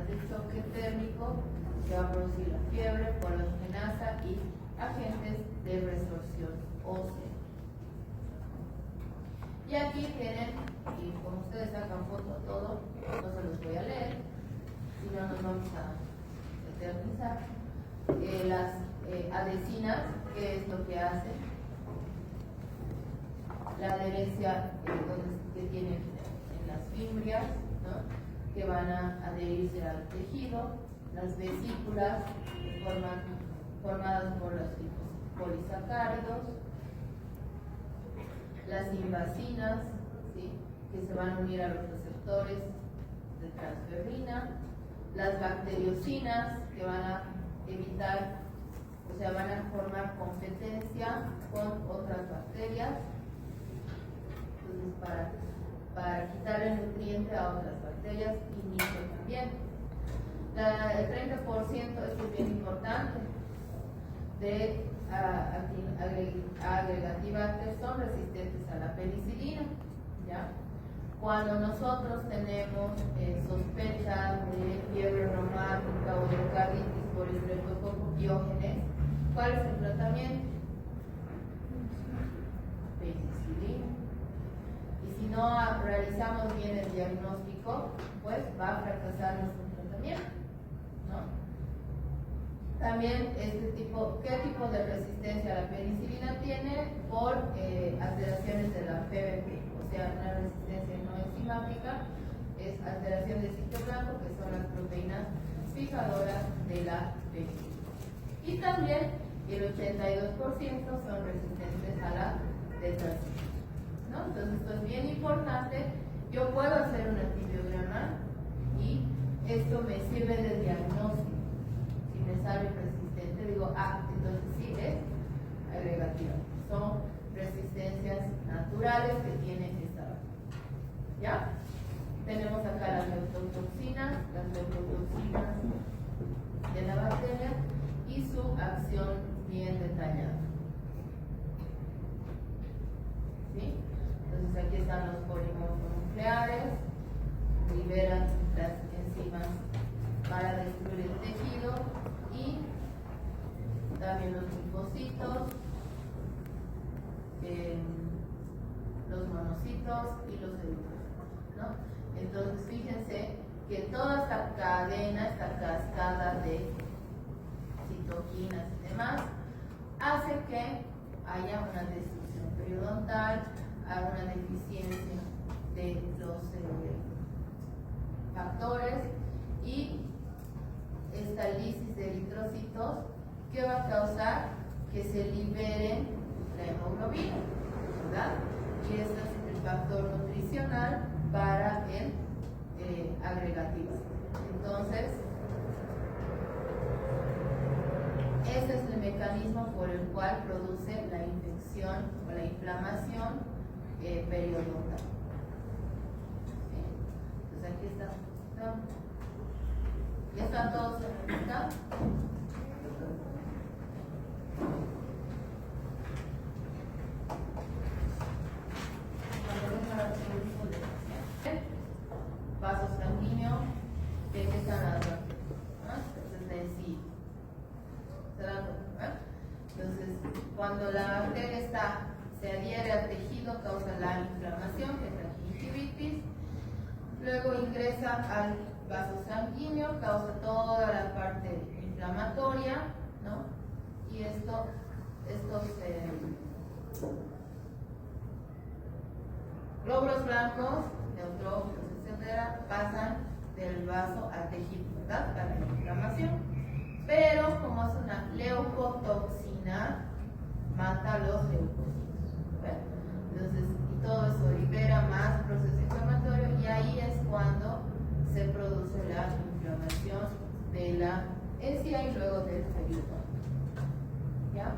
de choque térmico que va a producir la fiebre, pologenasa y agentes de resorción ósea. Y aquí tienen, y como ustedes sacan foto a todo, no se los voy a leer, si no nos vamos a eternizar. Las adhesinas, ¿qué es lo que hacen? La adherencia que tienen en las fimbrias, ¿no?, que van a adherirse al tejido, las vesículas formadas por los polisacáridos, las invasinas, ¿sí?, que se van a unir a los receptores de transferrina, las bacteriocinas, que van a evitar, o sea, van a formar competencia con otras bacterias, entonces para quitar el nutriente a otras bacterias y nicho también. El 30%, esto es bien importante, de agregatibacter son resistentes a la penicilina, ¿ya? Cuando nosotros tenemos sospecha de fiebre reumática o de carditis por estreptococo piógenes, ¿cuál es el tratamiento? Penicilina. Y si no realizamos bien el diagnóstico, pues va a fracasar nuestro tratamiento, ¿no? También ¿qué tipo de resistencia a la penicilina tiene? Por alteraciones de la PBP, o sea, una resistencia no enzimática es alteración del sitio blanco, que son las proteínas fijadoras de la penicilina. Y también el 82% son resistentes a la tetracyclina, ¿no? Entonces esto es bien importante. Yo puedo hacer un antibiograma y esto me sirve de diagnóstico. Si me sale resistente, digo, entonces sí es agregativa. Son resistencias naturales que tiene esta bacteria. ¿Ya? Tenemos acá las leucotoxinas de la bacteria y su acción bien detallada. ¿Sí? Entonces aquí están los polimontonucleares, liberan las enzimas para destruir el tejido y también los linfocitos, los monocitos y los eritrocitos, ¿no? Entonces fíjense que toda esta cadena, esta cascada de citoquinas y demás, hace que haya una destrucción periodontal, haya una deficiencia de los factores y esta lisis de eritrocitos que va a causar que se libere la hemoglobina, ¿verdad? Y este es el factor nutricional para el agregativo. Entonces, ese es el mecanismo por el cual produce la infección o la inflamación periodontal. ¿Sí? Entonces aquí está. ¿Ya están todos certificados? Vaso sanguíneo, ¿qué están dando? Entonces sencillo. ¿Se dan cuenta? Entonces, cuando la bacteria se adhiere al tejido, causa la inflamación, que es la gingivitis. Luego ingresa al vaso sanguíneo, causa toda la parte inflamatoria, ¿no? Y estos glóbulos blancos, neutrófilos, etcétera, pasan del vaso al tejido, ¿verdad? Para la inflamación. Pero como es una leucotoxina, mata los leucocitos, ¿verdad? Entonces, y todo eso libera más proceso inflamatorio y ahí es cuando se produce la inflamación de la encía y luego del periodonto. ¿Ya?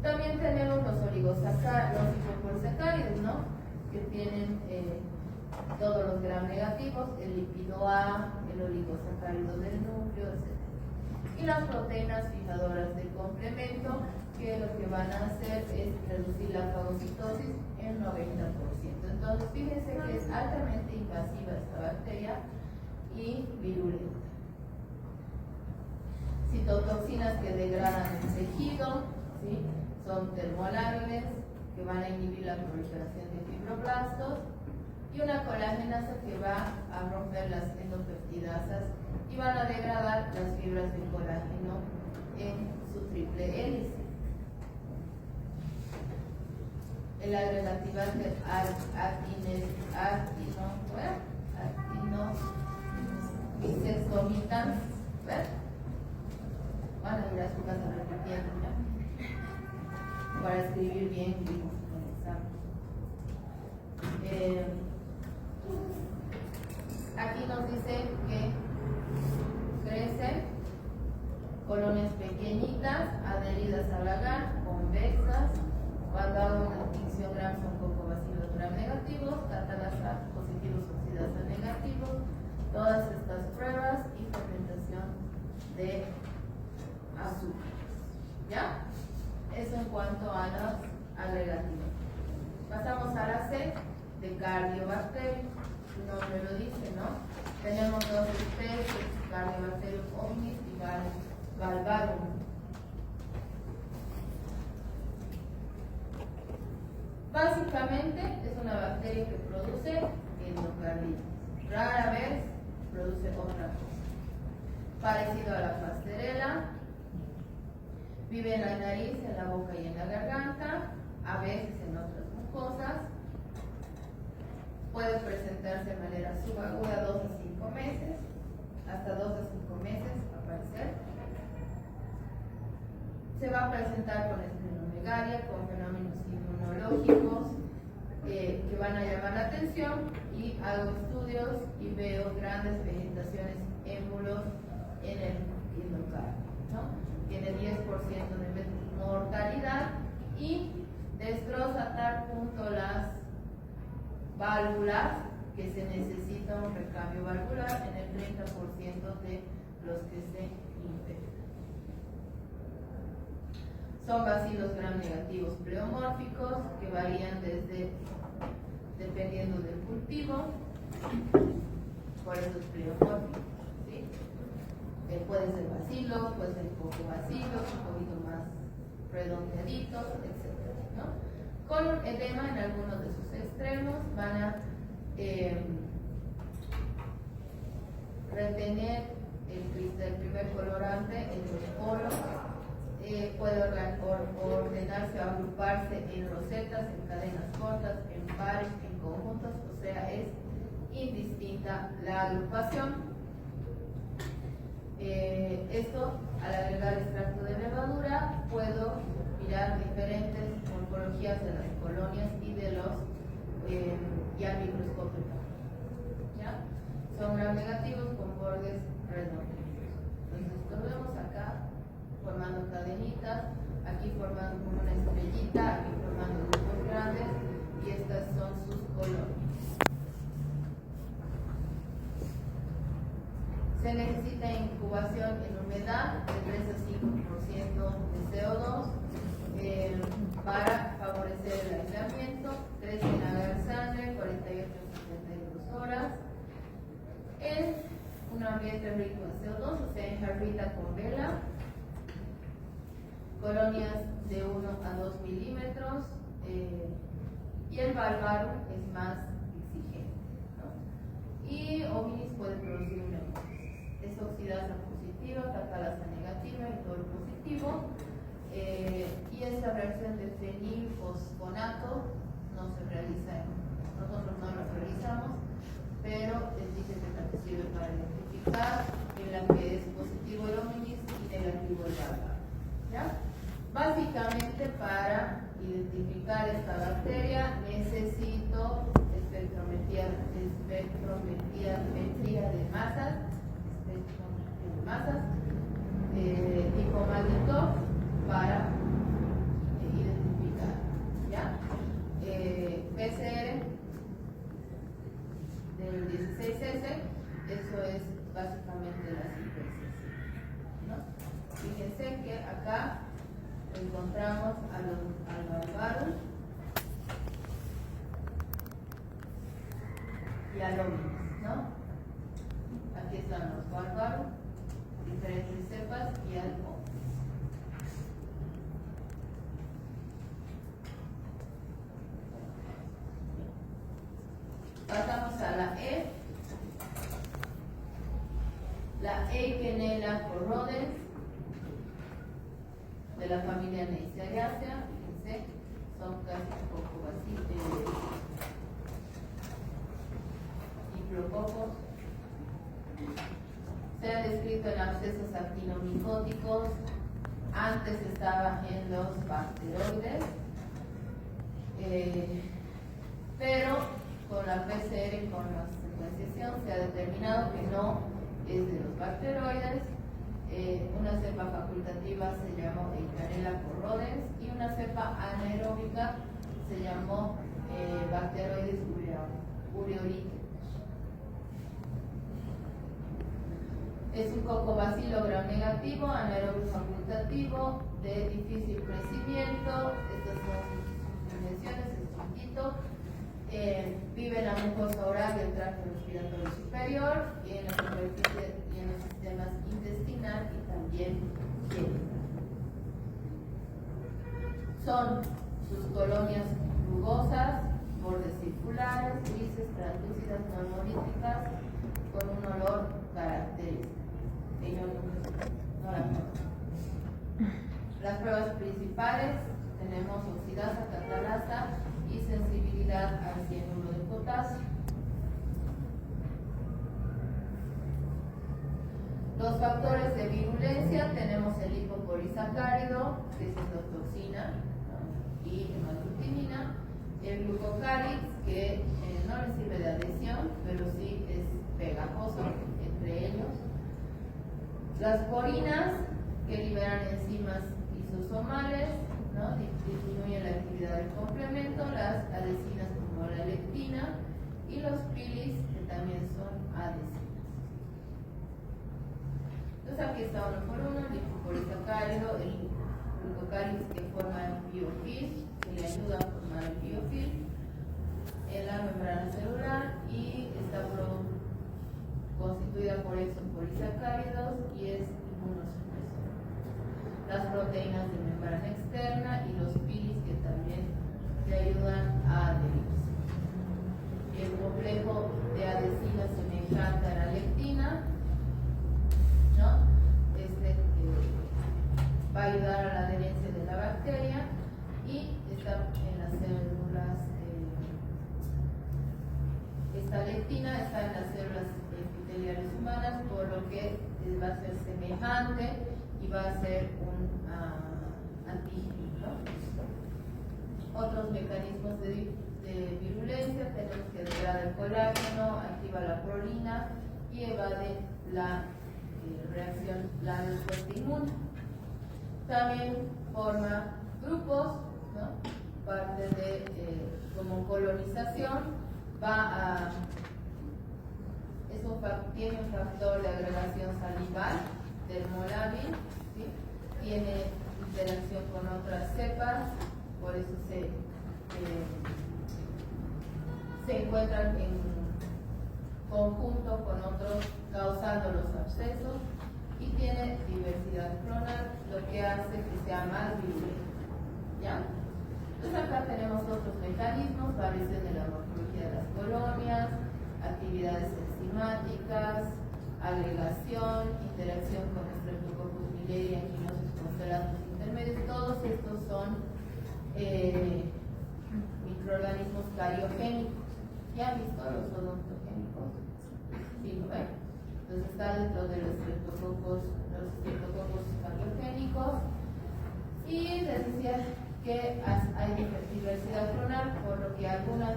También tenemos los lipopolisacáridos, ¿no? Que tienen todos los gram negativos, el lípido A, el oligosacárido del núcleo, etc. Y las proteínas fijadoras del complemento, que lo que van a hacer es reducir la fagocitosis en 90%. Entonces, fíjense que es altamente invasiva esta bacteria y virulenta. que degradan el tejido, ¿sí? Son termolábiles, que van a inhibir la proliferación de fibroblastos, y una colagenasa que va a romper las endopeptidasas y van a degradar las fibras de colágeno en su triple hélice. El agregativante actinobisesomitán, van a ir a su casa repitiendo, ¿ya? Para escribir bien con el examen. Aquí nos dice que crecen colonias pequeñitas, adheridas al agar, convexas, cuando hago una tinción gram son cocobacilos gram negativos, catalasa positivos, oxidasa negativos, todas estas pruebas y fermentación de azúcar. ¿Ya? Eso en cuanto a los agregativos. Pasamos a la C de cardiobacterium. Su nombre lo dice, ¿no? Tenemos dos especies, Cardiobacterium hominis y valvarum. Básicamente es una bacteria que produce endocarditis. Rara vez produce otra cosa. Parecido a la pastorela, vive en la nariz, en la boca y en la garganta, a veces en otras mucosas. Puede presentarse de manera subaguda 2 a 5 meses, hasta 2 a 5 meses aparecer. Se va a presentar con esplenomegalia, con fenómenos inmunológicos que van a llamar la atención, y hago estudios y veo grandes vegetaciones, émulos en el endocardio, ¿no? Tiene 10% de mortalidad y destroza a tal punto las válvulas que se necesita un recambio valvular en el 30% de los que se infectan. Son bacilos gram negativos pleomórficos que varían dependiendo del cultivo, por eso es pleomórfico, ¿sí? Pueden ser bacilos, pueden ser cocobacilos, un poquito más redondeaditos, etc., ¿no? Con edema en algunos de sus extremos, van a retener el primer colorante en los polos. Puede ordenarse o agruparse en rosetas, en cadenas cortas, en pares, en conjuntos, o sea, es indistinta la agrupación. Esto, al agregar extracto de levadura, puedo mirar diferentes morfologías de las colonias y de los ya microscópicos. ¿Ya? Son gram negativos con bordes redondos. Entonces, lo vemos acá formando cadenitas, aquí formando como una estrellita, aquí formando grupos grandes, y estas son sus colonias. Se necesita incubación en humedad de 3 a 5% de CO2 para favorecer el aislamiento. Crece en agar-sangre 48 a 72 horas en un ambiente rico en CO2, o sea, en jarrita con vela. Colonias de 1 a 2 milímetros, y el valvarum es más exigente, ¿no? Y hominis puede producir una hemólisis. Es oxidasa positiva, catalasa negativa y todo positivo, y esta reacción de fenilfosfonato no se realiza, nosotros no lo realizamos, pero les dice que también sirve para identificar en la que es positivo el hominis y negativo el valvarum. ¿Ya? Básicamente, para identificar esta bacteria necesito espectrometría de masas, tipo Manitow, para identificar. ¿Ya? PCR del 16S, eso es básicamente la secuencia, ¿no? Fíjense que acá encontramos al valvarum y al hominis, ¿no? Aquí están los valvarum, diferentes cepas, y al hominis. La Eikenella corrodens, de la familia Neisseria, fíjense, son casi un poco diplococos. Se ha descrito en abscesos actinomicóticos, antes estaba en los bacteroides, pero con la PCR, con la secuenciación, se ha determinado que no es de los bacteroides. Una cepa facultativa se llamó Eikenella corrodens y una cepa anaeróbica se llamó Bacteroides ureoríticos. Es un cocobacilo gram negativo, anaerobio facultativo, de difícil crecimiento. Estas son sus dimensiones, es chiquito. Vive en la mucosa oral del tracto respiratorio superior y en la superficie y en los sistemas intestinal y también genital. Son sus colonias rugosas, bordes circulares, grises, translúcidas, normolíticas, con un olor característico. No la conozco. Las pruebas principales tenemos oxidasa, catalasa y sensibilidad al cianuro de potasio. Los factores de virulencia tenemos el lipopolisacárido, que es endotoxina, ¿no? Y hematocrinina, el glucocálix, que no le sirve de adhesión, pero sí es pegajoso entre ellos. Las porinas, que liberan enzimas lisosomales, ¿no? Disminuyen la actividad del complemento, las adhesinas como la lectina y los pilis, que también son adhesinas. Entonces aquí está uno por uno, el lipopolisacárido, el glucocálix que forma el biofilm, que le ayuda a formar el biofilm en la membrana celular y está constituida por exopolisacáridos y es inmunosupresor. Las proteínas de membrana externa y los pilis que también le ayudan a adherirse. El complejo de adhesinas semejante a la lectina, ¿no? Va a ayudar a la adherencia de la bacteria y está en las células. Esta lectina está en las células epiteliales humanas, por lo que va a ser semejante y va a ser un antígeno, ¿no? Otros mecanismos de virulencia tenemos que degrada el colágeno, activa la prolina y evade la reacción, la respuesta inmune. También forma grupos, ¿no? Parte de como colonización. Tiene un factor de agregación salival del molábil, ¿sí? Tiene interacción con otras cepas, por eso se encuentran en conjunto con otros causando los abscesos y tiene diversidad clonal, lo que hace que sea más virulento. ¿Ya? Entonces acá tenemos otros mecanismos, variación de la morfología de las colonias, actividades enzimáticas, agregación, interacción con Streptococcus milleri, anquinosis con celatos intermedios. Todos estos son microorganismos cariogénicos. ¿Ya han visto los odontogénicos? Sí, ¿no ven? Entonces está dentro de los streptococos cariogénicos. Y les decía que hay diversidad clonal, por lo que algunas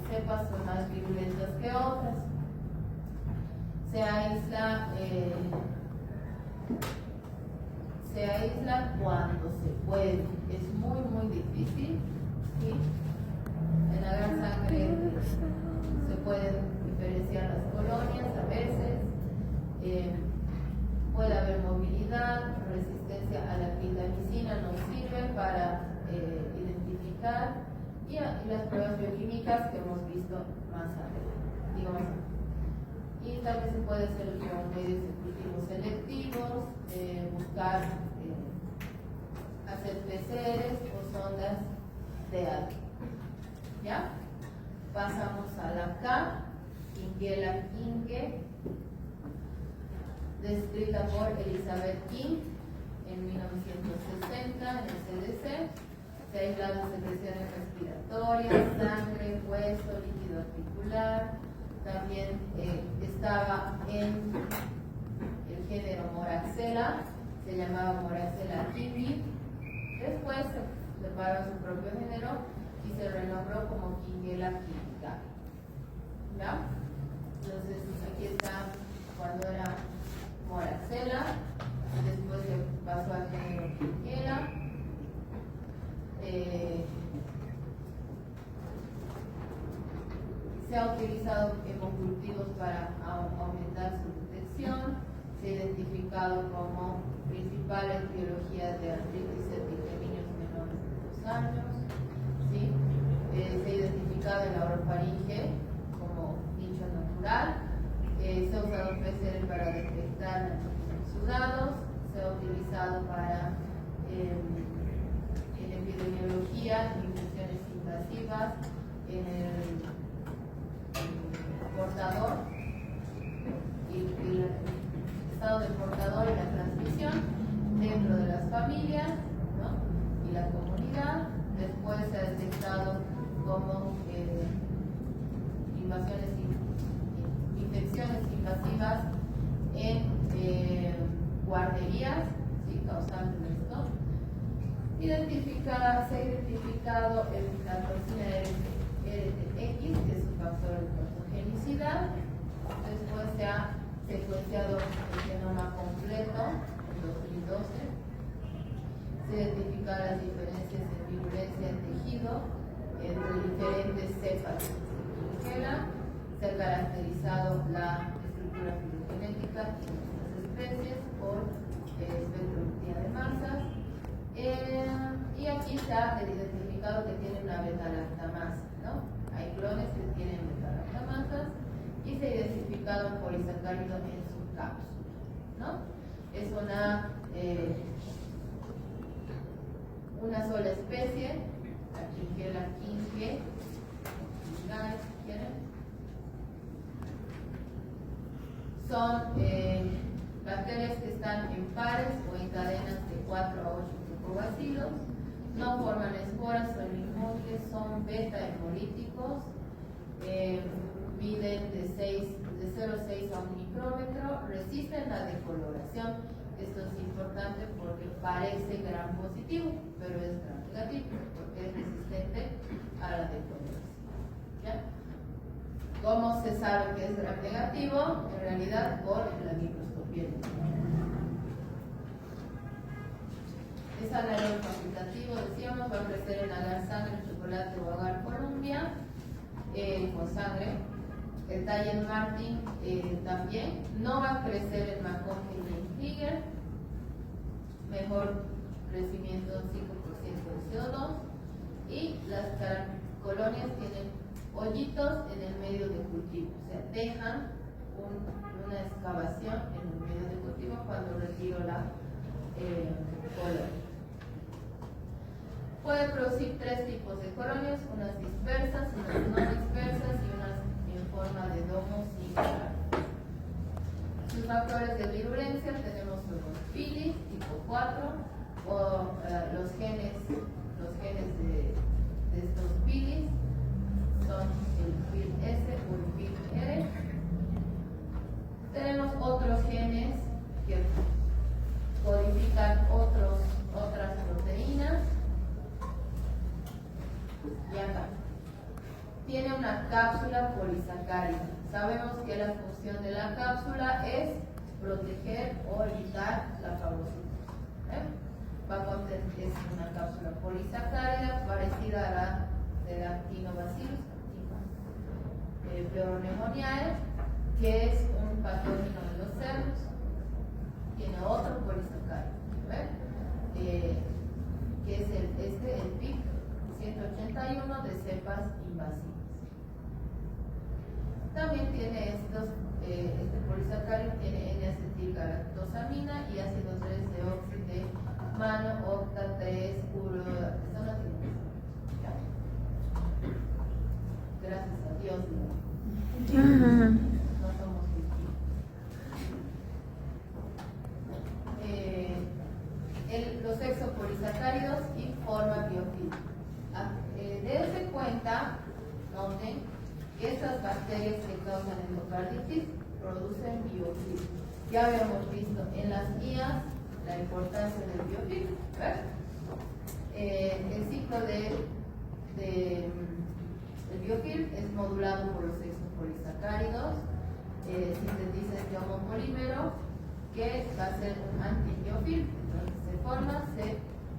cepas son más virulentas que otras. Se aísla cuando se puede. Es muy, muy difícil, ¿sí? En la gran sangre se pueden diferenciar las colonias a veces. Puede haber movilidad, resistencia a la clindamicina nos sirve para identificar y las pruebas bioquímicas que hemos visto más adelante. Y también se puede hacer con medios de cultivo selectivos, buscar hacer PCRs o sondas de algo. ¿Ya? Pasamos a la K, Quinquela quinque. descrita por Elizabeth King en 1960 en el CDC. Se aislaron secreciones respiratorias, sangre, hueso, líquido articular. También estaba en el género Moraxella, se llamaba Moraxella kingi. Después se separó su propio género y se renombró como Kingella kingica. ¿Ya? Entonces aquí está cuando era Moraxella, después se pasó al género Kingella. Se ha utilizado como cultivos para aumentar su detección. Se ha identificado como principales biologías de artritis séptica en niños menores de 2 años. ¿Sí? Se ha identificado en la orofaringe como nicho natural. Se ha usado PCR para detectar sudados. Se ha utilizado para en epidemiología, infecciones invasivas, en el portador y el estado del portador y la transmisión dentro de las familias, ¿no? Y la comunidad. Después se ha detectado como infecciones invasivas en guarderías, ¿sí? Causantes de esto. Se ha identificado la toxina RTX, que es un factor de patogenicidad. Después se ha secuenciado el genoma completo en 2012. Se identificaron las diferencias en virulencia en tejido entre diferentes cepas de Kingella. Se ha caracterizado la estructura filogenética de estas especies por espectrometría de masas. Y aquí se ha identificado que tiene una beta-lactamasa, ¿no? Hay clones que tienen beta-lactamasas y se ha identificado un polisacárido en su cápsula, ¿no? Es una sola especie, la Kingella kingi, son bacterias que están en pares o en cadenas de 4 a 8 protobacilos, no forman esporas, son inmóviles, son beta-hemolíticos, miden de 0,6 a 1 micrómetro, resisten la decoloración. Esto es importante porque parece gram positivo, pero es gram negativo, porque es resistente a la decoloración. ¿Ya? ¿Cómo se sabe que es gram negativo? En realidad por la microscopía. Es anaerobio facultativo, decíamos, va a crecer en agar sangre, chocolate o agar Columbia, con sangre. El Taller Martin también no va a crecer en McConkie ni en Krieger, mejor crecimiento 5% de CO2, y las colonias tienen hoyitos en el medio de cultivo, o sea, dejan una excavación en el medio de cultivo cuando retiro la colonia. Puede producir 3 tipos de colonias, unas dispersas, unas no dispersas y unas en forma de domo singular. Sus factores de virulencia tenemos los filis tipo 4 o los genes de estos filis son el fil S o el fil R. Tenemos otros genes que codifican otras proteínas. Y acá tiene una cápsula polisacárida. Sabemos que la función de la cápsula es proteger o evitar la fagocitosis. Es una cápsula polisacárida parecida a la de Lactinobacillus pleuropneumoniae, que es un patógeno de los cerdos. Tiene otro polisacárido, que es el PIC 181 de cepas invasivas. También tiene este polisacárido tiene N-acetilgalactosamina y ácido 3-deoxi de mano, octa, 3, uro. Esto no tiene. Gracias a Dios. No somos cultivos. biofilm. Ya habíamos visto en las guías la importancia del biofilm. El ciclo del biofilm es modulado por los exopolisacáridos, sintetiza este homopolímero que va a ser un antibiofilm. Entonces se forma, se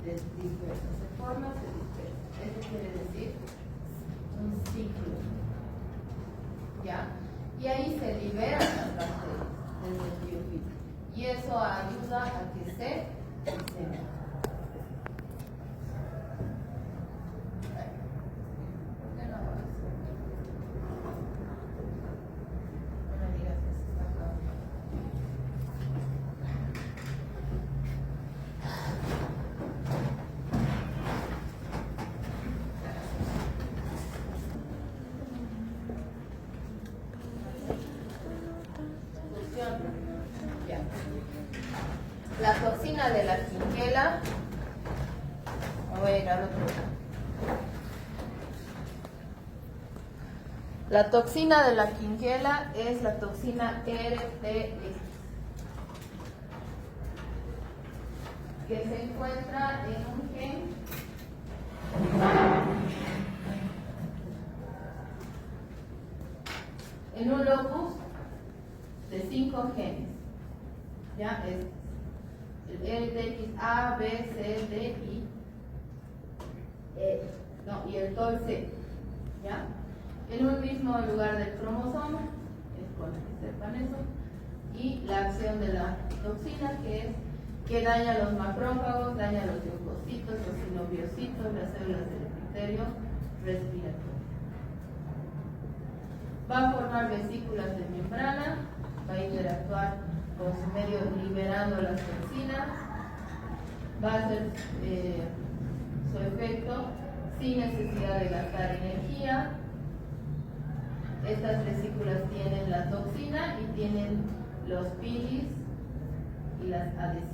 dispersa, se forma, se dispersa. Eso quiere decir un ciclo. ¿Ya? Y ahí se liberan las bacterias desde el biofilm. Y eso ayuda a que se diseminen. La toxina de la quinquela, voy a ir al otro lado. La toxina de la quinquela es la toxina RTX, que se encuentra en un gen en un locus de 5 genes. Ya es el RTX A, B, C, D, I, y el TOL-C, ¿ya? En un mismo lugar del cromosoma, es con que sepan eso, y la acción de la toxina, que daña los macrófagos, daña los leucocitos, los sinoviocitos, las células del epitelio respiratorio. Va a formar vesículas de membrana, va a interactuar con su medio liberando las toxinas, va a hacer su efecto sin necesidad de gastar energía. Estas vesículas tienen la toxina y tienen los pilis y las adhesivas.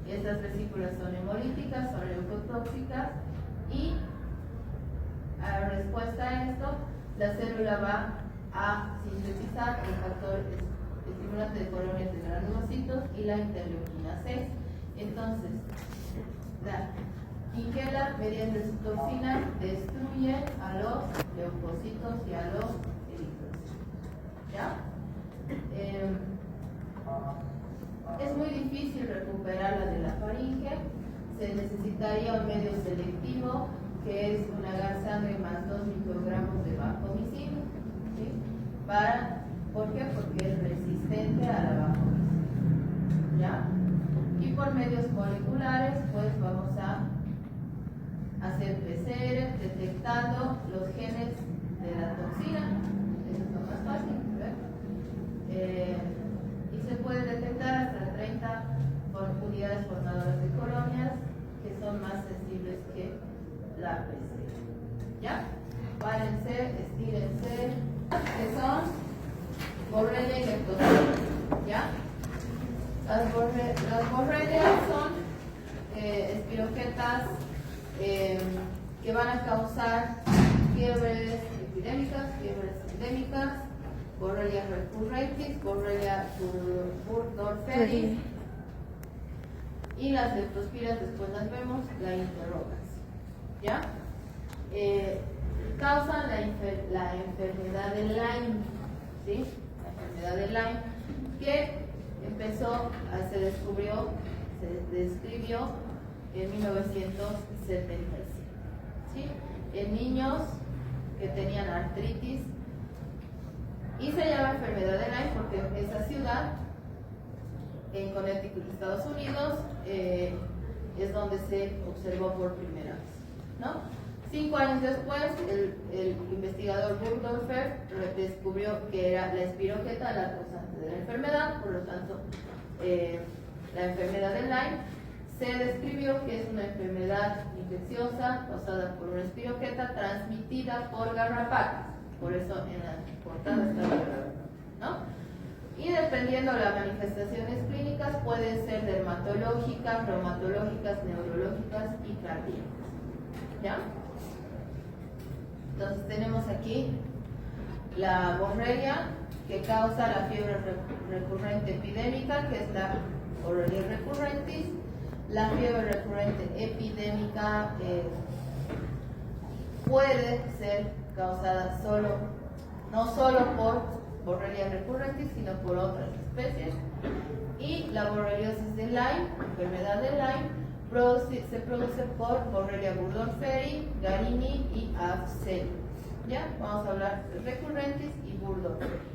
Estas vesículas son hemolíticas, son leucotóxicas y a respuesta a esto, la célula va a sintetizar el factor estimulante de colonias de granulocitos y la interleuquina 6. Entonces, la quinquela, mediante su toxina, destruye a los leucocitos y a los eritrocitos. ¿Ya? Es muy difícil recuperarla de la faringe. Se necesitaría un medio selectivo, que es un agar sangre más 2 microgramos de vancomicina. ¿Sí? ¿Por qué? Porque es resistente a la vancomicina. ¿Ya? Y por medios moleculares, pues vamos a hacer PCR detectando los genes de la toxina. Eso es lo más fácil, ¿ver? Y se puede detectar hasta 30 unidades formadoras de colonias, que son más sensibles que la PCR. ¿Ya? Párense, estírense, que son Borrelia y Leptospira. ¿Ya? Las borrelias son espiroquetas que van a causar fiebres epidémicas, fiebres endémicas, Borrelia recurrentis, Borrelia burgdorferi, y las leptospiras después las vemos, la interrogas. ¿Ya? Causan la enfermedad de Lyme, ¿sí? La enfermedad de Lyme, que se describió en 1977, ¿sí? En niños que tenían artritis, y se llama enfermedad de Lyme porque esa ciudad, en Connecticut, Estados Unidos, es donde se observó por primera vez, ¿no? 5 años después, el investigador Burgdorfer descubrió que era la espiroqueta la causante de la enfermedad. Por lo tanto, la enfermedad de Lyme se describió que es una enfermedad infecciosa causada por una espiroqueta transmitida por garrapatas. Por eso en la portada está la garrapata, ¿no? Y dependiendo de las manifestaciones clínicas, pueden ser dermatológicas, reumatológicas, neurológicas y cardíacas. ¿Ya? Entonces tenemos aquí la borrelia, que causa la fiebre recurrente epidémica, que es la Borrelia recurrentis. La fiebre recurrente epidémica puede ser causada no solo por Borrelia recurrentis, sino por otras especies. Y la borreliosis de Lyme, enfermedad de Lyme, se produce por Borrelia burgdorferi, garini y afzeli. ¿Ya? Vamos a hablar de recurrentis y burgdorferi.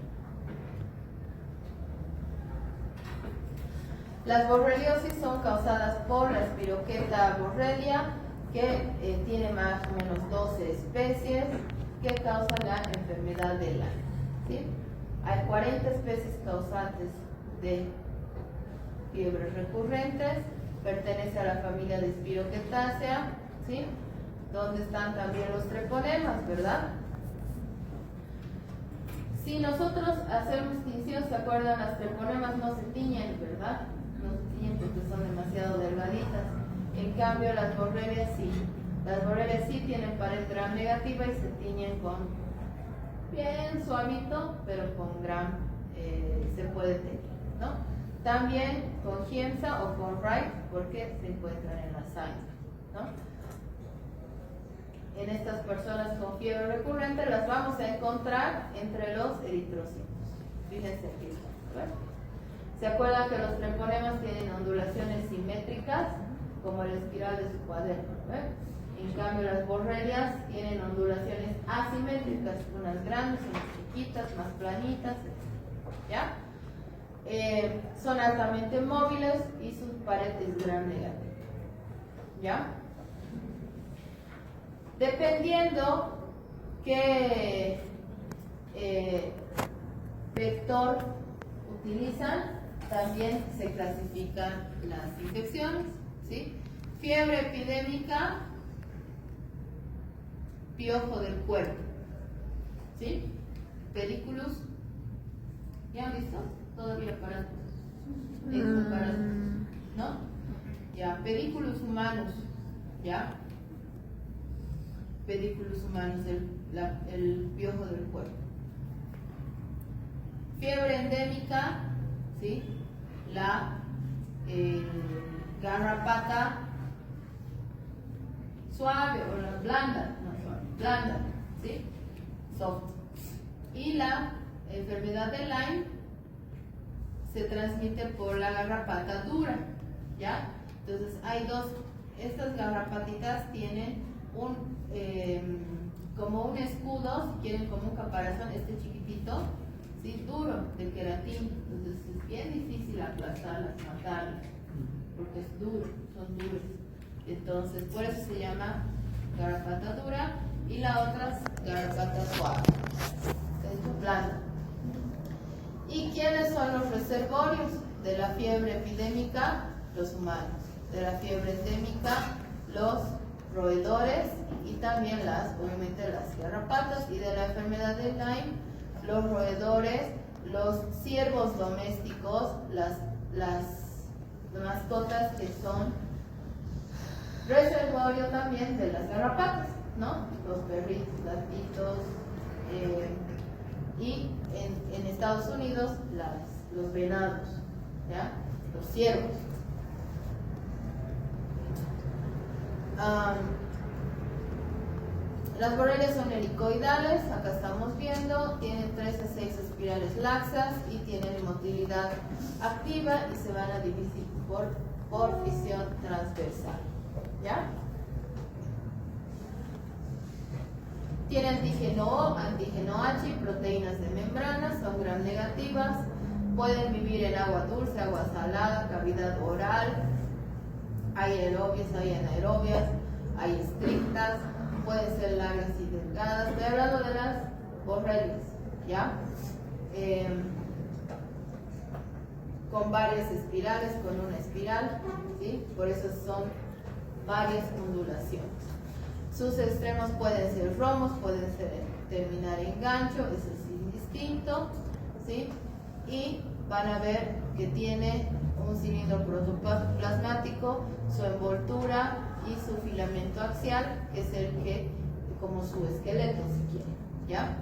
Las borreliosis son causadas por la Spirocheta borrelia, que tiene más o menos 12 especies que causan la enfermedad de Lyme. ¿Sí? Hay 40 especies causantes de fiebres recurrentes, pertenece a la familia de Spirochetaceae, ¿sí? Donde están también los treponemas, ¿verdad? Si nosotros hacemos tinción, ¿se acuerdan? Las treponemas no se tiñen, ¿verdad? No se tiñen porque son demasiado delgaditas. En cambio, las borrelias sí. Las borrelias sí tienen pared gram negativa y se tiñen con bien suavito, pero con gram se puede teñir, ¿no? También con Giemsa o con Wright, porque se encuentran en la sangre, ¿no? En estas personas con fiebre recurrente las vamos a encontrar entre los eritrocitos. Fíjense aquí, ¿verdad? ¿Se acuerdan que los treponemas tienen ondulaciones simétricas, como la espiral de su cuaderno? ¿Verdad? En cambio, las borrelias tienen ondulaciones asimétricas, unas grandes, unas chiquitas, más planitas, ¿ya? Son altamente móviles y su pared es gram negativa, ¿ya? Dependiendo qué vector utilizan, también se clasifican las infecciones, ¿sí? Fiebre epidémica, piojo del cuerpo, ¿sí? Pediculus, ¿ya han visto? Todavía para ¿no? Ya, Pediculus humanus, ¿ya? Pediculus humanus, el piojo del cuerpo. Fiebre endémica, ¿sí? La garrapata suave o la blanda, no suave, blanda, ¿sí? Soft. Y la enfermedad de Lyme se transmite por la garrapata dura, ¿ya? Entonces hay dos, estas garrapatitas tienen como un escudo, si quieren como un caparazón, este chiquitito, ¿sí? Duro, de queratina. Entonces es bien difícil aplastarlas, matarlas, porque es duro, son duras. Entonces por eso se llama garrapata dura, y la otra es garrapata suave, es blanda. ¿Y quiénes son los reservorios de la fiebre epidémica? Los humanos. De la fiebre endémica, los roedores, y también obviamente las garrapatas. Y de la enfermedad de Lyme, los roedores, los ciervos domésticos, las mascotas que son reservorio también de las garrapatas, ¿no? Los perritos, gatitos, y en Estados Unidos los venados, ¿ya? Los ciervos. Las borrelias son helicoidales, acá estamos viendo, tienen 3 a 6 espirales laxas y tienen motilidad activa y se van a dividir por fisión transversal, ¿ya? Tiene antígeno O, antígeno H y proteínas de membrana, son gram negativas, pueden vivir en agua dulce, agua salada, cavidad oral, hay aerobias, hay anaerobias, hay estrictas, pueden ser largas y delgadas. Estoy hablando de las borrelias, ¿ya? Con varias espirales, con una espiral, ¿sí? Por eso son varias ondulaciones. Sus extremos pueden ser romos, pueden terminar en gancho, eso es indistinto, ¿sí? Y van a ver que tiene un cilindro protoplasmático, su envoltura y su filamento axial, que es el que, como su esqueleto, si quieren, ¿ya?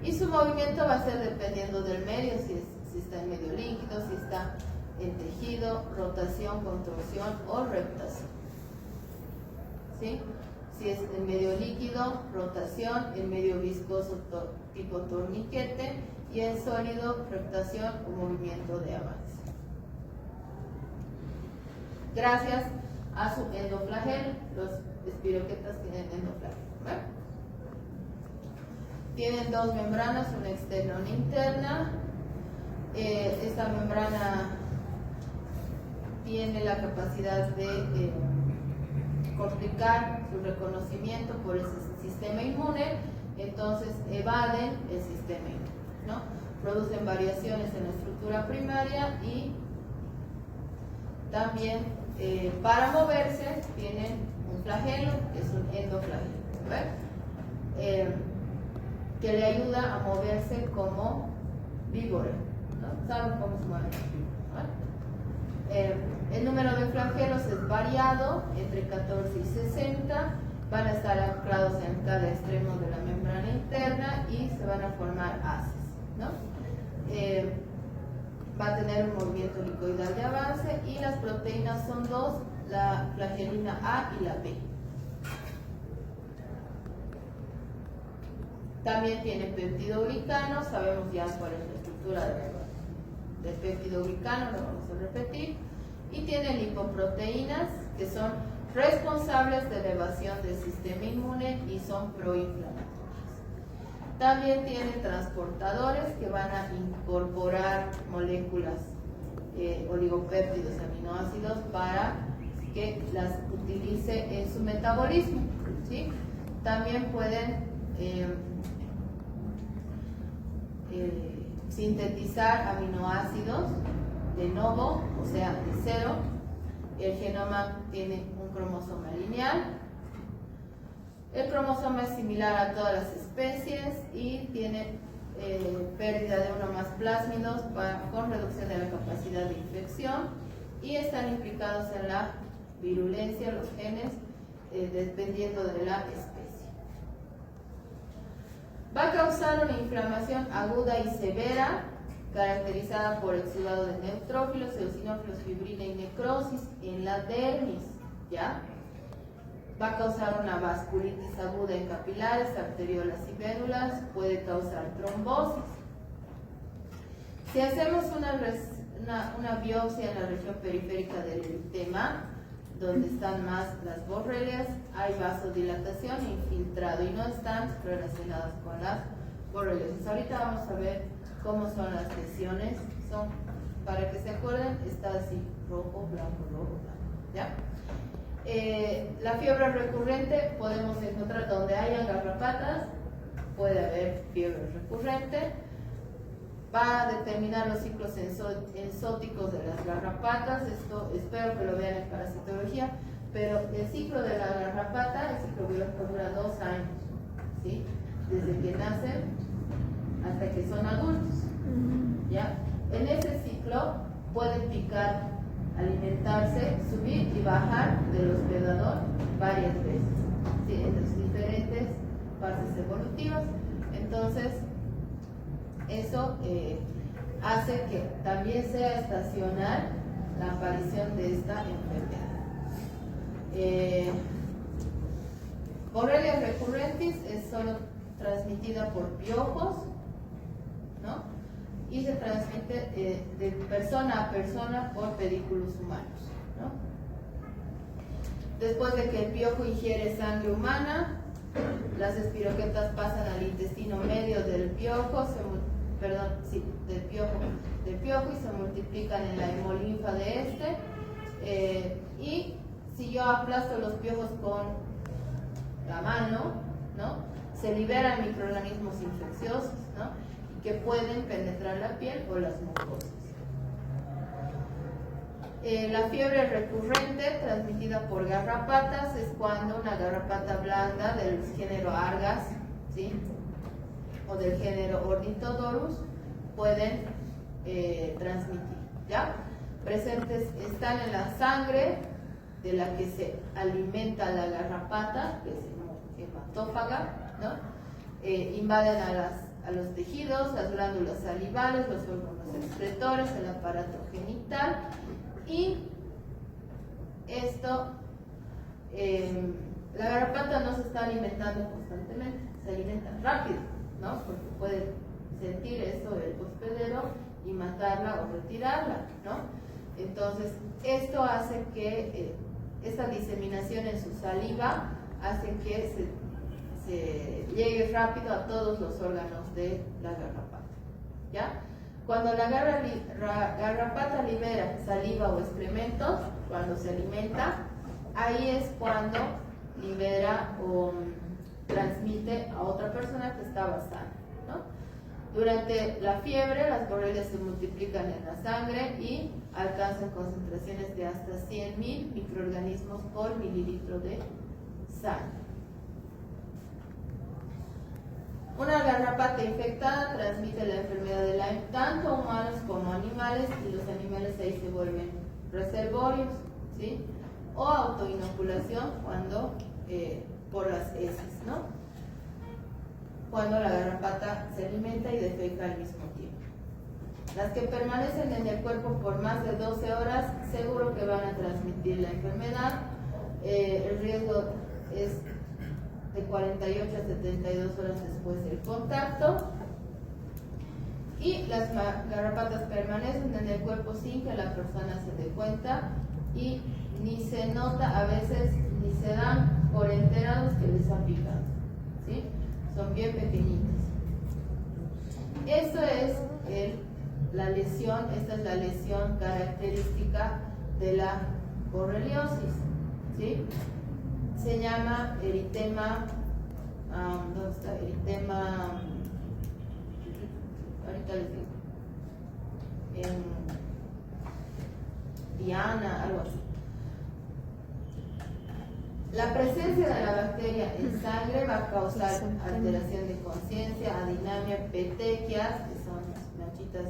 Y su movimiento va a ser dependiendo del medio, si está en medio líquido, si está en tejido, rotación, contorsión o reptación. ¿Sí? Si es en medio líquido, rotación, en medio viscoso tipo torniquete y en sólido, reptación o movimiento de avance. Gracias a su endoflagelo, los espiroquetas tienen endoflagelo. ¿Ve? Tienen dos membranas, una externa y una interna. Esta membrana tiene la capacidad de complicar su reconocimiento por el sistema inmune, entonces evaden el sistema inmune, ¿no? Producen variaciones en la estructura primaria y también para moverse tienen un flagelo, que es un endoflagelo, que le ayuda a moverse como víbora, ¿no? ¿Saben cómo se mueve? El número de flagelos es variado, entre 14 y 60, van a estar anclados en cada extremo de la membrana interna y se van a formar haces, ¿no? Va a tener un movimiento helicoidal de avance y las proteínas son dos, la flagelina A y la B. También tiene peptidoglicano, sabemos ya cuál es la estructura del peptidoglicano, lo vamos a repetir. Y tiene lipoproteínas que son responsables de elevación del sistema inmune y son proinflamatorias. También tiene transportadores que van a incorporar moléculas, oligopéptidos, aminoácidos para que las utilice en su metabolismo, ¿sí? También pueden sintetizar aminoácidos de novo, o sea, de cero. El genoma tiene un cromosoma lineal. El cromosoma es similar a todas las especies y tiene pérdida de uno o más plásmidos con reducción de la capacidad de infección y están implicados en la virulencia, los genes, dependiendo de la especie. Va a causar una inflamación aguda y severa, caracterizada por exudado de neutrófilos, eosinófilos, fibrina y necrosis en la dermis, ¿ya? Va a causar una vasculitis aguda en capilares, arteriolas y vénulas, puede causar trombosis. Si hacemos una biopsia en la región periférica del eritema, donde están más las borrelias, hay vasodilatación e infiltrado y no están relacionadas con las borrelias. Ahorita vamos a ver cómo son las lesiones. Son, para que se acuerden, está así, rojo, blanco, ¿ya? La fiebre recurrente podemos encontrar donde hayan garrapatas, puede haber fiebre recurrente. Va a determinar los ciclos enzóticos de las garrapatas. Esto espero que lo vean en parasitología, pero el ciclo de la garrapata, el ciclo biológico dura 2 años, ¿sí? Desde que nacen hasta que son adultos, ¿ya? En ese ciclo pueden picar, alimentarse, subir y bajar del hospedador varias veces, ¿sí? En las diferentes fases evolutivas. Entonces, eso hace que también sea estacional la aparición de esta enfermedad. Borrelia recurrentis es solo transmitida por piojos, ¿no? Y se transmite de persona a persona por pedículos humanos, ¿no? Después de que el piojo ingiere sangre humana, las espiroquetas pasan al intestino medio del piojo, del piojo y se multiplican en la hemolinfa de este. Y si yo aplasto los piojos con la mano, ¿no? Se liberan microorganismos infecciosos, ¿no? Que pueden penetrar la piel o las mucosas. La fiebre recurrente transmitida por garrapatas es cuando una garrapata blanda del género Argas, ¿sí? O del género Ornithodorus pueden transmitir, ¿ya? Presentes están en la sangre de la que se alimenta la garrapata, que es hematófaga, ¿no? Invaden a los tejidos, las glándulas salivales, los órganos excretores, el aparato genital, y esto, la garrapata no se está alimentando constantemente, se alimenta rápido, ¿no? Porque puede sentir eso el hospedero y matarla o retirarla, ¿no? Entonces, esto hace que esta diseminación en su saliva hace que se llegue rápido a todos los órganos de la garrapata, ¿ya? Cuando la garrapata libera saliva o excrementos, cuando se alimenta, ahí es cuando libera o transmite a otra persona que estaba sana, ¿no? Durante la fiebre, las borrelias se multiplican en la sangre y alcanzan concentraciones de hasta 100.000 microorganismos por mililitro de sangre. Una garrapata infectada transmite la enfermedad de Lyme tanto a humanos como a animales, y los animales ahí se vuelven reservorios, ¿sí? O autoinoculación cuando por las heces, ¿no? Cuando la garrapata se alimenta y defeca al mismo tiempo. Las que permanecen en el cuerpo por más de 12 horas, seguro que van a transmitir la enfermedad. El riesgo es de 48 a 72 horas después del contacto. Y las garrapatas permanecen en el cuerpo sin que la persona se dé cuenta, y ni se nota, a veces ni se dan por enterados que les ha picado, ¿sí? Son bien pequeñitas. Esto es la lesión, esta es la lesión característica de la borreliosis, ¿sí? Se llama eritema, ¿dónde está? Eritema, ahorita les digo, Diana, algo así. La presencia de la bacteria en sangre va a causar alteración de conciencia, adinamia, petequias, que son manchitas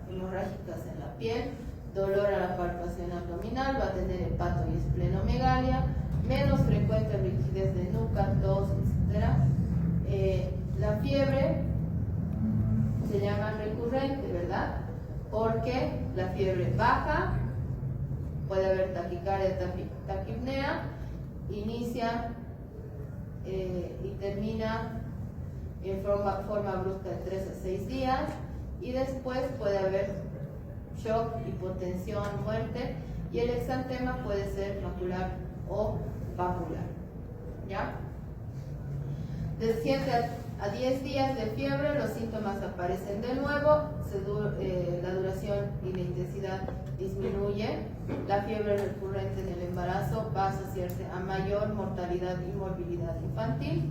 hemorrágicas en la piel, dolor a la palpación abdominal, va a tener hepato y esplenomegalia, menos frecuente rigidez de nuca, tos, etc. La fiebre se llama recurrente, ¿verdad? Porque la fiebre baja, puede haber taquicardia, taquipnea, inicia y termina en forma brusca de 3 a 6 días, y después puede haber shock, hipotensión, muerte, y el exantema puede ser macular o vacular, ¿ya? De 7 a 10 días de fiebre, los síntomas aparecen de nuevo, la duración y la intensidad disminuye. La fiebre recurrente en el embarazo va a asociarse a mayor mortalidad y morbilidad infantil,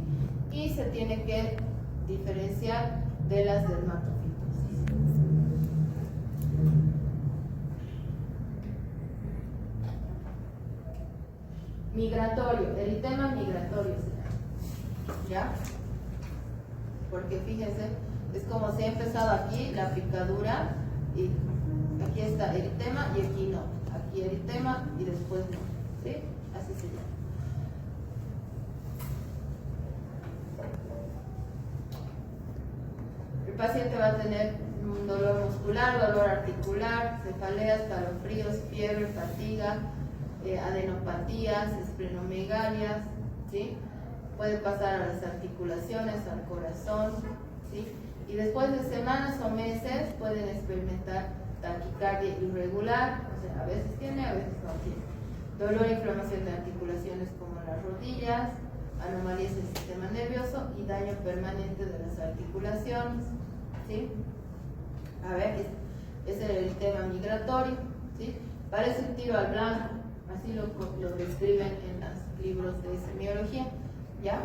y se tiene que diferenciar de las dermatofitosis. Migratorio, eritema migratorio se llama, ¿ya? Porque fíjense, es como si ha empezado aquí la picadura, y aquí está eritema y aquí no, aquí eritema y después no, ¿sí? Así se llama. El paciente va a tener un dolor muscular, dolor articular, cefaleas, escalofríos, fiebre, fatiga, adenopatías, esplenomegalias, ¿sí? Puede pasar a las articulaciones, al corazón, ¿sí? Y después de semanas o meses pueden experimentar taquicardia irregular, o sea, a veces tiene, a veces no tiene. Dolor e inflamación de articulaciones como las rodillas, anomalías del sistema nervioso y daño permanente de las articulaciones, ¿sí? A ver, es el eritema migratorio, ¿sí? Parece un tiro al blanco, así lo describen en los libros de semiología, ¿ya?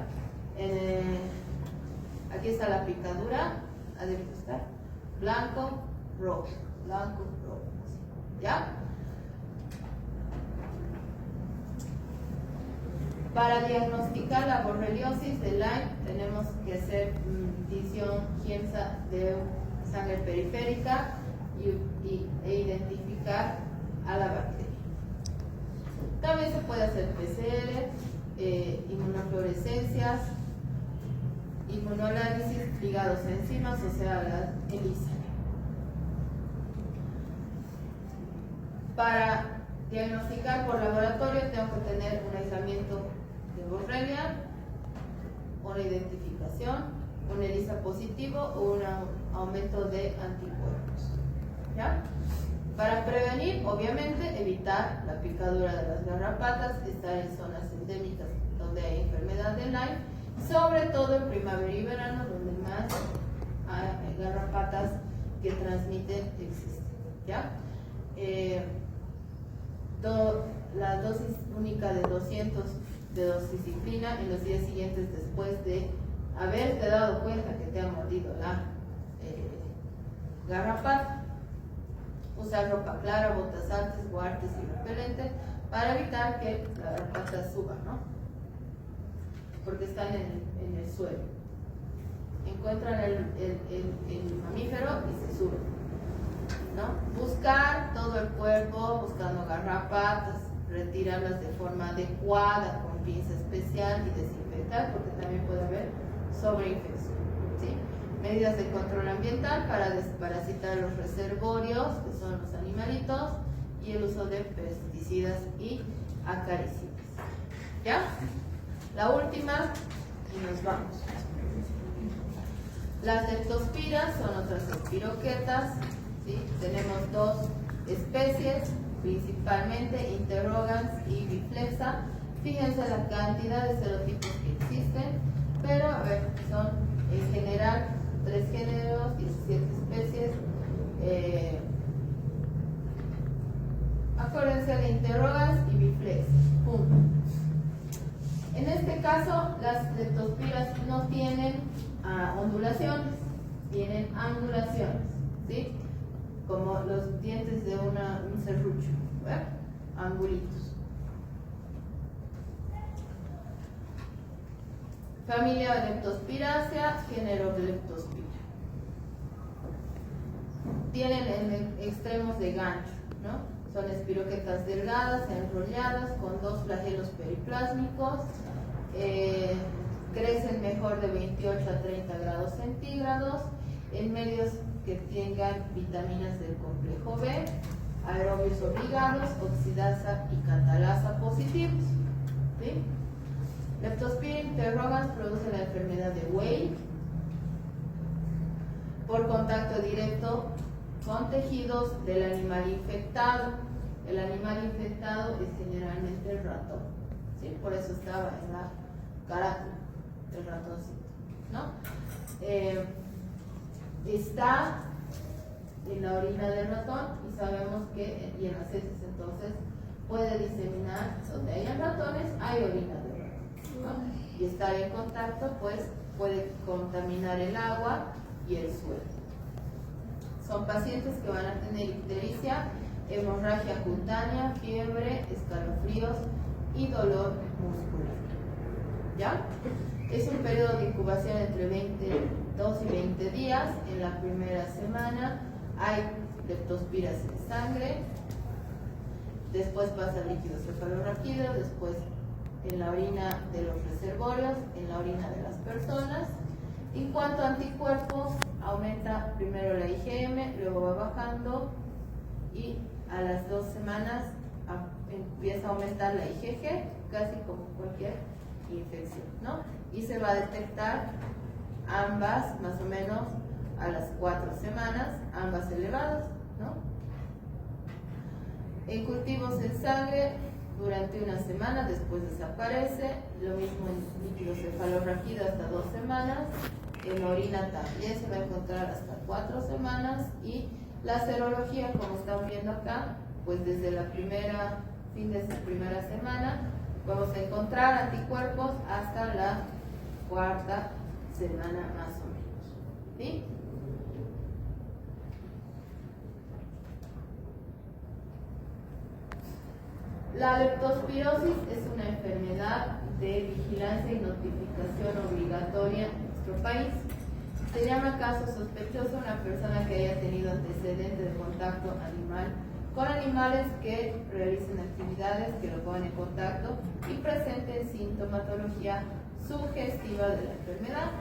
Aquí está la picadura, debe estar blanco, rojo, ¿ya? Para diagnosticar la borreliosis de Lyme tenemos que hacer visión GIEMSA de sangre periférica e identificar a la bacteria. También se puede hacer PCR, inmunofluorescencias, inmunoanálisis ligados a enzimas, o sea, la ELISA. Para diagnosticar por laboratorio tengo que tener un aislamiento de Borrelia, una identificación, un ELISA positivo o un aumento de anticuerpos. ¿Ya? Para prevenir, obviamente, evitar la picadura de las garrapatas, estar en zonas endémicas donde hay enfermedad de Lyme, sobre todo en primavera y verano, donde más garrapatas que transmiten existen. ¿Ya? La dosis única de 200 de doxiciclina en los días siguientes después de haberte dado cuenta que te ha mordido la garrapata. Usar ropa clara, botas altas, guantes y repelente para evitar que la garrapata suba, ¿no? Porque están en el suelo. Encuentran el mamífero y se suben, ¿no? Buscar todo el cuerpo buscando garrapatas, retirarlas de forma adecuada con pinza especial y desinfectar porque también puede haber sobreinfección, ¿sí? Medidas de control ambiental para desparasitar los reservorios, que son los animalitos, y el uso de pesticidas y acaricidas. ¿Ya? La última y nos vamos. Las leptospiras son otras espiroquetas, ¿sí? Tenemos dos especies, principalmente interrogans y biflexa. Fíjense la cantidad de serotipos que existen, pero a ver, son en general 3 géneros, 17 especies. Acuérdense de interrogans y biflexa. Punto. En este caso, las leptospiras no tienen ondulaciones, tienen angulaciones, ¿sí? Como los dientes de un serrucho, ¿verdad? Angulitos. Familia Leptospiraceae, género Leptospira. Tienen extremos de gancho, ¿no? Son espiroquetas delgadas, enrolladas, con 2 flagelos periplásmicos. Crecen mejor de 28 a 30 grados centígrados en medios que tengan vitaminas del complejo B, aerobios obligados, oxidasa y catalasa positivos. ¿Sí? Leptospira interrogans produce la enfermedad de Weil por contacto directo con tejidos del animal infectado. El animal infectado es generalmente el ratón, ¿sí? Por eso estaba en la carátula del ratoncito, ¿no? Está en la orina del ratón y sabemos que y en las heces, entonces puede diseminar donde hayan ratones, hay orina de ratón, ¿no? Y estar en contacto pues puede contaminar el agua y el suelo. Son pacientes que van a tener ictericia, hemorragia cutánea, fiebre, escalofríos y dolor muscular. ¿Ya? Es un periodo de incubación entre 2 y 20 días. En la primera semana hay leptospiras en sangre, después pasa al líquido cefalorraquídeo, después en la orina de los reservorios, en la orina de las personas. En cuanto a anticuerpos, aumenta primero la IgM, luego va bajando y a las 2 semanas empieza a aumentar la IgG, casi como cualquier infección, ¿no? Y se va a detectar ambas más o menos a las 4 semanas, ambas elevadas, ¿no? En cultivos en sangre, durante una semana, después desaparece, lo mismo en líquido cefalorraquídeo hasta 2 semanas, en orina también se va a encontrar hasta 4 semanas y la serología, como están viendo acá, pues desde la fin de esa primera semana vamos a encontrar anticuerpos hasta la 4ª semana más o menos, ¿sí? La leptospirosis es una enfermedad de vigilancia y notificación obligatoria en nuestro país. Se llama caso sospechoso una persona que haya tenido antecedentes de contacto animal con animales que realicen actividades que lo pongan en contacto y presenten sintomatología sugestiva de la enfermedad.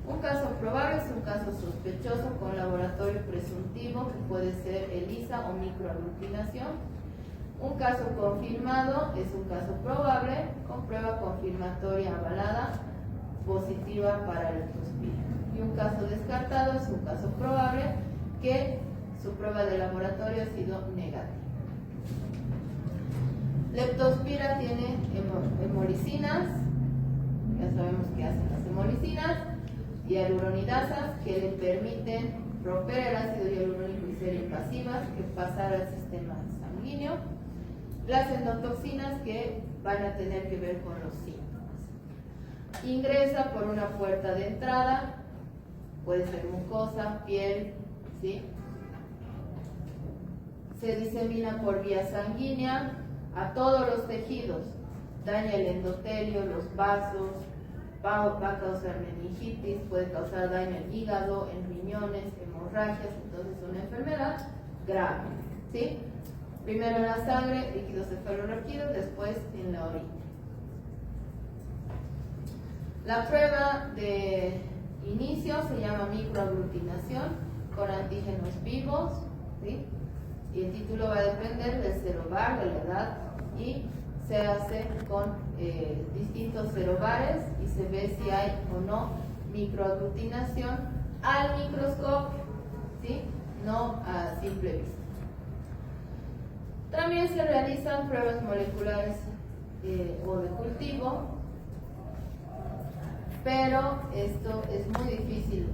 Un caso probable es un caso sospechoso con laboratorio presuntivo, que puede ser ELISA o microaglutinación. Un caso confirmado es un caso probable con prueba confirmatoria avalada positiva para leptospira. Y un caso descartado es un caso probable que su prueba de laboratorio ha sido negativa. Leptospira tiene hemolicinas, ya sabemos qué hacen las hemolicinas, y hialuronidasas que le permiten romper el ácido hialurónico y ser invasivas, que pasar al sistema sanguíneo. Las endotoxinas que van a tener que ver con los síntomas. Ingresa por una puerta de entrada, puede ser mucosa, piel, ¿sí? Se disemina por vía sanguínea a todos los tejidos, daña el endotelio, los vasos, va a causar meningitis, puede causar daño en hígado, en riñones, hemorragias, entonces es una enfermedad grave, ¿sí? Primero en la sangre, líquido cefalorraquídeo, después en la orina. La prueba de inicio se llama microaglutinación con antígenos vivos, ¿sí? Y el título va a depender del serovar, de la edad, y se hace con distintos serovares y se ve si hay o no microaglutinación al microscopio, ¿sí? No a simple vista. También se realizan pruebas moleculares o de cultivo, pero esto es muy difícil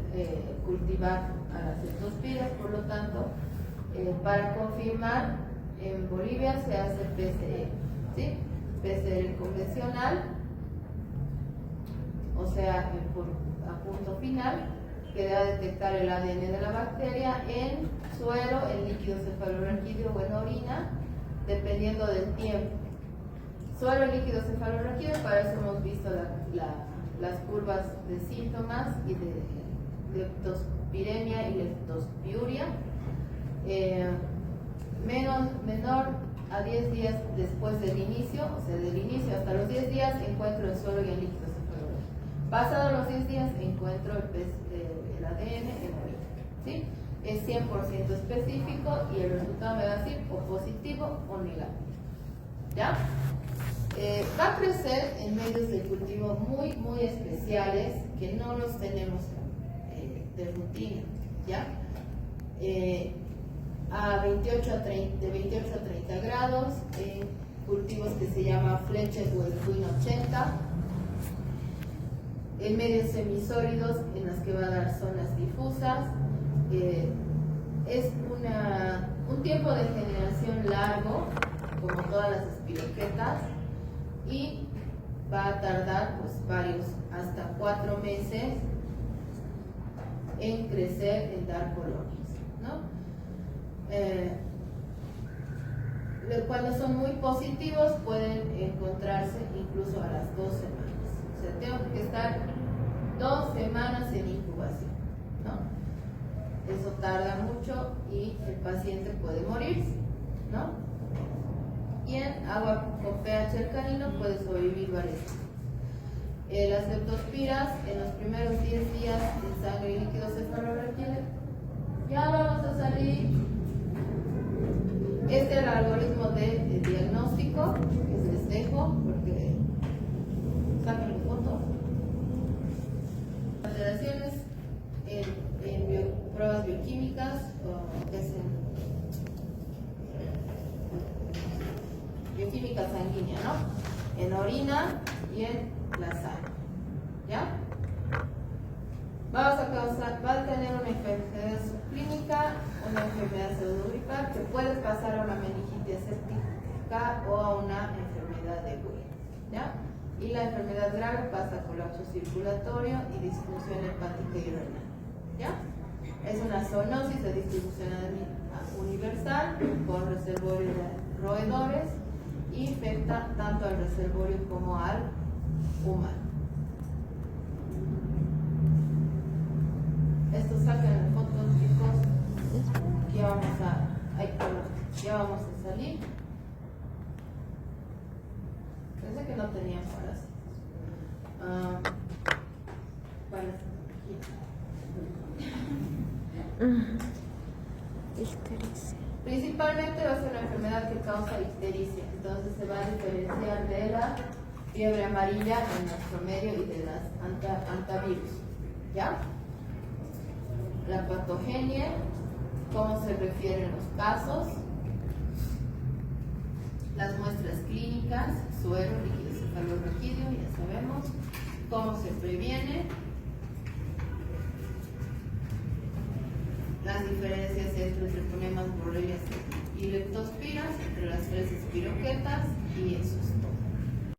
cultivar a las leptospiras, por lo tanto, para confirmar, en Bolivia se hace PCR, ¿sí? PCR convencional, o sea, a punto final, que da a detectar el ADN de la bacteria en suero, en líquido cefalorraquídeo o en orina, dependiendo del tiempo. Suero, líquido cefalorraquídeo, para eso hemos visto las curvas de síntomas y de leptospiremia y leptospiuria. Menor a 10 días después del inicio, o sea, del inicio hasta los 10 días, encuentro el suero y el líquido cefalorraquídeo. Pasados los 10 días, encuentro el ADN en orina, ¿sí? Es 100% específico y el resultado me va a decir o positivo o negativo. ¿Ya? Va a crecer en medios de cultivo muy, muy especiales que no los tenemos de rutina. ¿Ya? De 28 a 30 grados, cultivos que se llama Fletcher o el Win 80, en medios semisólidos en las que va a dar zonas difusas. Es un tiempo de generación largo, como todas las espiroquetas, y va a tardar pues varios, hasta 4 meses en crecer, en dar colonias, ¿no? Cuando son muy positivos pueden encontrarse incluso a las 2 semanas. O sea, tengo que estar 2 semanas en incubación, ¿no? Eso tarda mucho y el paciente puede morirse, ¿no? Y en agua con pH alcalino puede sobrevivir varios días. Las leptospiras en los primeros 10 días en sangre y líquido cefalorraquídeo. Ya vamos a salir. Este es el algoritmo de diagnóstico que les dejo porque sacan fotos. Alteraciones en pruebas bioquímicas que hacen bioquímica sanguínea, ¿no? En orina y en la sangre. ¿Ya? Va a tener una enfermedad subclínica, una enfermedad pseudogripal que puede pasar a una meningitis séptica o a una enfermedad de Weber, ¿ya? Y la enfermedad grave pasa a colapso circulatorio y disfunción hepática y renal, ¿ya? Es una zoonosis de distribución universal con reservorio de roedores y afecta tanto al reservorio como al humano. Estos sacan fotos, chicos. Ya vamos a salir. Pensé que no tenían parásitos. Bueno, aquí. Ictericia. Principalmente va a ser una enfermedad que causa ictericia, entonces se va a diferenciar de la fiebre amarilla en nuestro medio y de las antivirus. ¿Ya? La patogenia, cómo se refieren los casos, las muestras clínicas, suero, líquido cefalorraquídeo, ya sabemos, cómo se previene, las diferencias entre treponemas, borrelias y leptospiras, entre las 3 espiroquetas y esos.